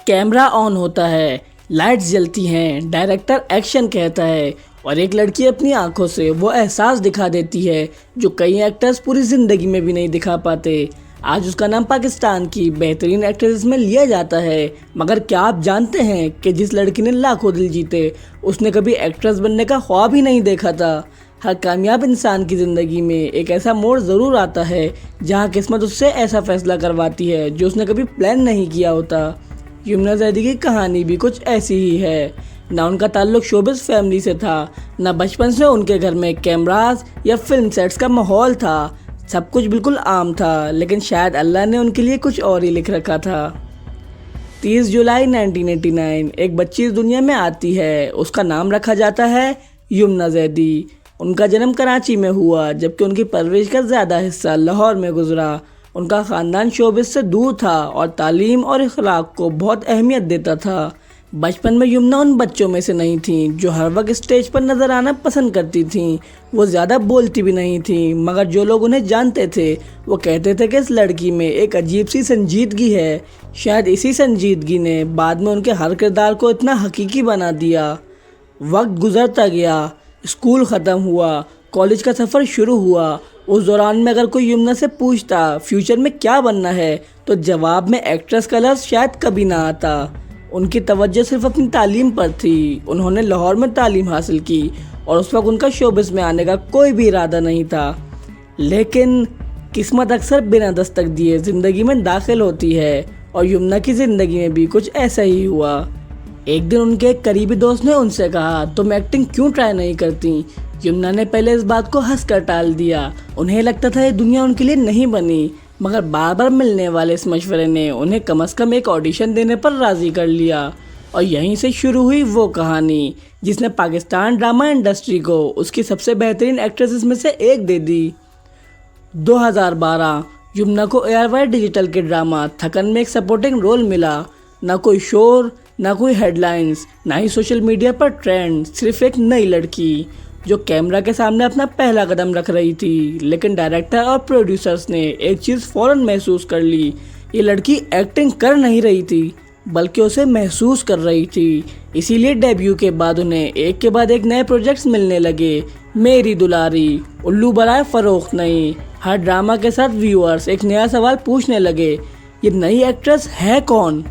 Camera on होता है, lights जलती हैं, डायरेक्टर एक्शन कहता है और एक लड़की अपनी आंखों से वो एहसास दिखा देती है जो कई एक्टर्स पूरी ज़िंदगी में भी नहीं दिखा पाते। आज उसका नाम पाकिस्तान की बेहतरीन एक्ट्रेस में लिया जाता है। मगर क्या आप जानते हैं कि जिस लड़की ने लाखों दिल जीते उसने कभी एक्ट्रेस बनने का ख्वाब ही नहीं देखा था। हर कामयाब इंसान की ज़िंदगी में एक ऐसा मोड़ ज़रूर आता है जहां किस्मत उससे ऐसा फैसला करवाती है जो उसने कभी प्लान नहीं किया होता। यमुना ज़ैदी की कहानी भी कुछ ऐसी ही है। ना उनका ताल्लुक शोबिस फैमिली से था, ना बचपन से उनके घर में कैमरास या फिल्म सेट्स का माहौल था। सब कुछ बिल्कुल आम था, लेकिन शायद अल्लाह ने उनके लिए कुछ और ही लिख रखा था। 30 जुलाई 1989 एक बच्ची इस दुनिया में आती है। उसका नाम रखा जाता है यमुना ज़ैदी। उनका जन्म कराची में हुआ, जबकि उनकी परवरिश का ज़्यादा हिस्सा लाहौर में गुजरा। उनका ख़ानदान शोबिस से दूर था और तालीम और इखलाक को बहुत अहमियत देता था। बचपन में यमुना उन बच्चों में से नहीं थी जो हर वक्त स्टेज पर नज़र आना पसंद करती थीं। वो ज़्यादा बोलती भी नहीं थी, मगर जो लोग उन्हें जानते थे वो कहते थे कि इस लड़की में एक अजीब सी संजीदगी है। शायद इसी संजीदगी ने बाद में उनके हर किरदार को इतना हकीकी बना दिया। वक्त गुजरता गया, स्कूल ख़त्म हुआ, कॉलेज का सफ़र शुरू हुआ। उस दौरान में अगर कोई यमुना से पूछता फ्यूचर में क्या बनना है तो जवाब में एक्ट्रेस का लफ्ज़ शायद कभी ना आता। उनकी तवज्जो सिर्फ अपनी तालीम पर थी। उन्होंने लाहौर में तालीम हासिल की और उस वक्त उनका शोबिस में आने का कोई भी इरादा नहीं था। लेकिन किस्मत अक्सर बिना दस्तक दिए ज़िंदगी में दाखिल होती है और यमुना की ज़िंदगी में भी कुछ ऐसा ही हुआ। एक दिन उनके एक करीबी दोस्त ने उनसे कहा, तुम एक्टिंग क्यों ट्राई नहीं करती? यमुना ने पहले इस बात को हंसकर टाल दिया। उन्हें लगता था ये दुनिया उनके लिए नहीं बनी, मगर बार बार मिलने वाले इस मशवरे ने उन्हें कम से कम एक ऑडिशन देने पर राज़ी कर लिया। और यहीं से शुरू हुई वो कहानी जिसने पाकिस्तान ड्रामा इंडस्ट्री को उसकी सबसे बेहतरीन एक्ट्रेसेस में से एक दे दी। 2012 यमुना को एयरवाई डिजिटल के ड्रामा थकन में एक सपोर्टिंग रोल मिला। ना कोई शोर, ना कोई हेडलाइंस, ना ही सोशल मीडिया पर ट्रेंड, सिर्फ एक नई लड़की जो कैमरा के सामने अपना पहला कदम रख रही थी। लेकिन डायरेक्टर और प्रोड्यूसर्स ने एक चीज़ फ़ौरन महसूस कर ली, ये लड़की एक्टिंग कर नहीं रही थी बल्कि उसे महसूस कर रही थी। इसीलिए डेब्यू के बाद उन्हें एक के बाद एक नए प्रोजेक्ट्स मिलने लगे। मेरी दुलारी, उल्लू बराए फ़रोख्त नहीं। हर ड्रामा के साथ व्यूअर्स एक नया सवाल पूछने लगे, ये नई एक्ट्रेस है कौन?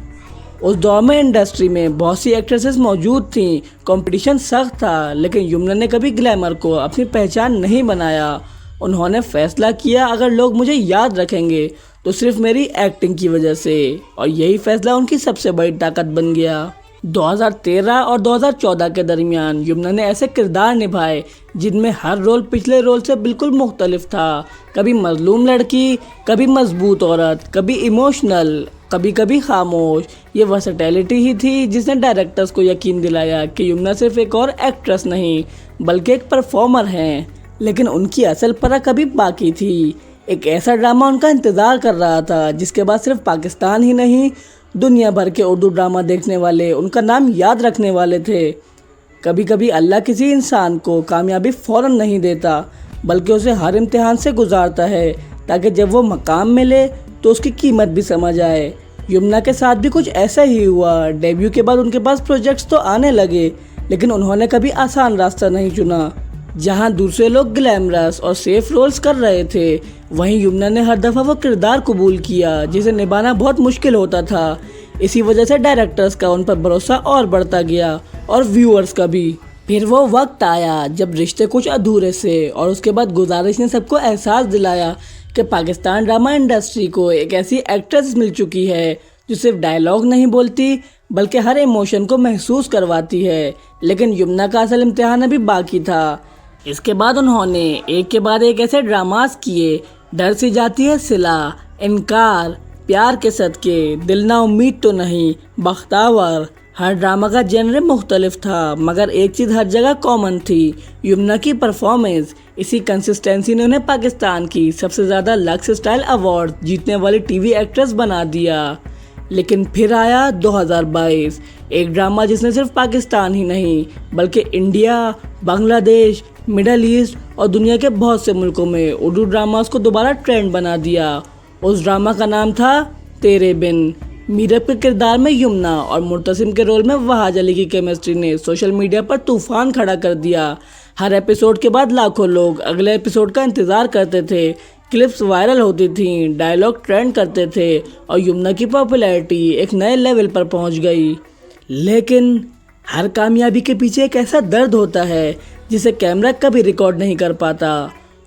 उस दौर में इंडस्ट्री में बहुत सी एक्ट्रेसेस मौजूद थीं, कंपटीशन सख्त था, लेकिन यमुना ने कभी ग्लैमर को अपनी पहचान नहीं बनाया। उन्होंने फैसला किया, अगर लोग मुझे याद रखेंगे तो सिर्फ मेरी एक्टिंग की वजह से, और यही फैसला उनकी सबसे बड़ी ताकत बन गया। 2013 और 2014 के दरमियान यमुना ने ऐसे किरदार निभाए जिनमें हर रोल पिछले रोल से बिल्कुल मुख्तलिफ था। कभी मजलूम लड़की, कभी मजबूत औरत, कभी इमोशनल, कभी कभी खामोश। ये वर्सेटैलिटी ही थी जिसने डायरेक्टर्स को यकीन दिलाया कि यमुना सिर्फ एक और एक्ट्रेस नहीं बल्कि एक परफॉर्मर हैं। लेकिन उनकी असल परख अभी बाकी थी। एक ऐसा ड्रामा उनका इंतज़ार कर रहा था जिसके बाद सिर्फ पाकिस्तान ही नहीं, दुनिया भर के उर्दू ड्रामा देखने वाले उनका नाम याद रखने वाले थे। कभी कभी अल्लाह किसी इंसान को कामयाबी फ़ौरन नहीं देता बल्कि उसे हर इम्तिहान से गुजारता है, ताकि जब वो मकाम मिले तो उसकी कीमत भी समझ आए। यमुना के साथ भी कुछ ऐसा ही हुआ। डेब्यू के बाद उनके पास प्रोजेक्ट्स तो आने लगे, लेकिन उन्होंने कभी आसान रास्ता नहीं चुना। जहां दूसरे लोग ग्लैमरस और सेफ रोल्स कर रहे थे, वहीं यमुना ने हर दफ़ा वो किरदार कबूल किया जिसे निभाना बहुत मुश्किल होता था। इसी वजह से डायरेक्टर्स का उन पर भरोसा और बढ़ता गया और व्यूअर्स का भी। फिर वो वक्त आया जब रिश्ते कुछ अधूरे से, और उसके बाद गुजारिश ने सबको एहसास दिलाया कि पाकिस्तान ड्रामा इंडस्ट्री को एक ऐसी एक्ट्रेस मिल चुकी है जो सिर्फ डायलॉग नहीं बोलती बल्कि हर इमोशन को महसूस करवाती है। लेकिन यमुना का असल इम्तिहान अभी बाकी था। इसके बाद उन्होंने एक के बाद एक ऐसे ड्रामास किए, डर सी जाती है सिला, इनकार, प्यार के सदके, दिल ना उम्मीद तो नहीं, बख्तावर। हर ड्रामा का जेनर मुख्तलिफ था, मगर एक चीज़ हर जगह कॉमन थी, यमुना की परफॉर्मेंस। इसी कंसिस्टेंसी ने उन्हें पाकिस्तान की सबसे ज़्यादा लक्स स्टाइल अवार्ड जीतने वाली टीवी एक्ट्रेस बना दिया। लेकिन फिर आया 2022, एक ड्रामा जिसने सिर्फ पाकिस्तान ही नहीं बल्कि इंडिया, बांग्लादेश, मिडल ईस्ट और दुनिया के बहुत से मुल्कों में उर्दू ड्रामास को दोबारा ट्रेंड बना दिया। उस ड्रामा का नाम था तेरे बिन। मीरब के किरदार में यमुना और मुर्तसिम के रोल में वहाज अली की केमिस्ट्री ने सोशल मीडिया पर तूफान खड़ा कर दिया। हर एपिसोड के बाद लाखों लोग अगले एपिसोड का इंतज़ार करते थे, क्लिप्स वायरल होती थीं, डायलॉग ट्रेंड करते थे और यमुना की पॉपुलैरिटी एक नए लेवल पर पहुंच गई। लेकिन हर कामयाबी के पीछे एक ऐसा दर्द होता है जिसे कैमरा कभी रिकॉर्ड नहीं कर पाता।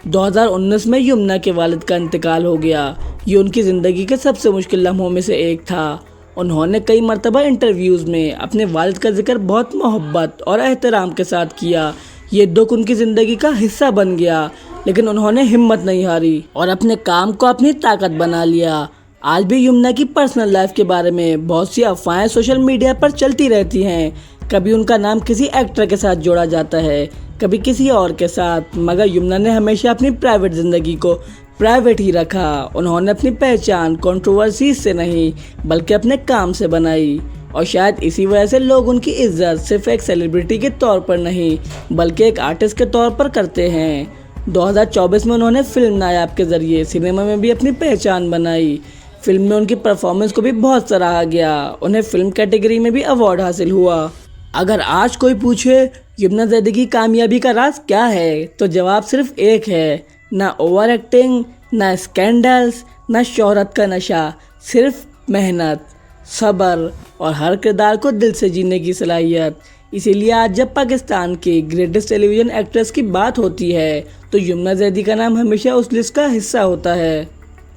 2019 में यमुना के वालिद का इंतकाल हो गया। ये उनकी ज़िंदगी के सबसे मुश्किल लम्हों में से एक था। उन्होंने कई मरतबा इंटरव्यूज़ में अपने वालिद का जिक्र बहुत मोहब्बत और एहतराम के साथ किया। ये दुख उनकी ज़िंदगी का हिस्सा बन गया, लेकिन उन्होंने हिम्मत नहीं हारी और अपने काम को अपनी ताकत बना लिया। आज भी यमुना की पर्सनल लाइफ के बारे में बहुत सी अफवाहें सोशल मीडिया पर चलती रहती हैं। कभी उनका नाम किसी एक्टर के साथ जोड़ा जाता है, कभी किसी और के साथ, मगर यमुना ने हमेशा अपनी प्राइवेट ज़िंदगी को प्राइवेट ही रखा। उन्होंने अपनी पहचान कंट्रोवर्सीज से नहीं बल्कि अपने काम से बनाई और शायद इसी वजह से लोग उनकी इज्जत सिर्फ एक सेलिब्रिटी के तौर पर नहीं बल्कि एक आर्टिस्ट के तौर पर करते हैं। 2024 में उन्होंने फिल्म नायाब के ज़रिए सिनेमा में भी अपनी पहचान बनाई। फिल्म में उनकी परफॉर्मेंस को भी बहुत सराहा गया। उन्हें फिल्म कैटेगरी में भी अवार्ड हासिल हुआ। अगर आज कोई पूछे यमुना ज़ैदी की कामयाबी का राज क्या है, तो जवाब सिर्फ एक है, ना ओवर एक्टिंग, ना स्कैंडल्स, ना शोहरत का नशा, सिर्फ मेहनत, सब्र और हर किरदार को दिल से जीने की सलाहियत। इसीलिए आज जब पाकिस्तान की ग्रेटेस्ट टेलीविज़न एक्ट्रेस की बात होती है तो यमुना ज़ैदी का नाम हमेशा उस लिस्ट का हिस्सा होता है।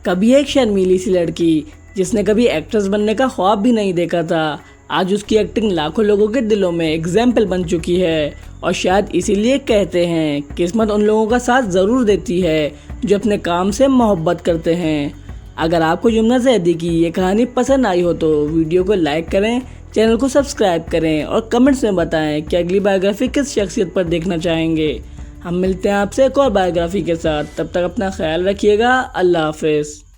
कभी एक शर्मीली सी लड़की जिसने कभी एक्ट्रेस बनने का ख्वाब भी नहीं देखा था, आज उसकी एक्टिंग लाखों लोगों के दिलों में एग्जाम्पल बन चुकी है। और शायद इसीलिए कहते हैं किस्मत उन लोगों का साथ ज़रूर देती है जो अपने काम से मोहब्बत करते हैं। अगर आपको यमुना ज़ैदी की ये कहानी पसंद आई हो तो वीडियो को लाइक करें, चैनल को सब्सक्राइब करें और कमेंट्स में बताएं कि अगली बायोग्राफी किस शख्सियत पर देखना चाहेंगे। हम मिलते हैं आपसे एक और बायोग्राफी के साथ। तब तक अपना ख्याल रखिएगा। अल्लाह हाफिज़।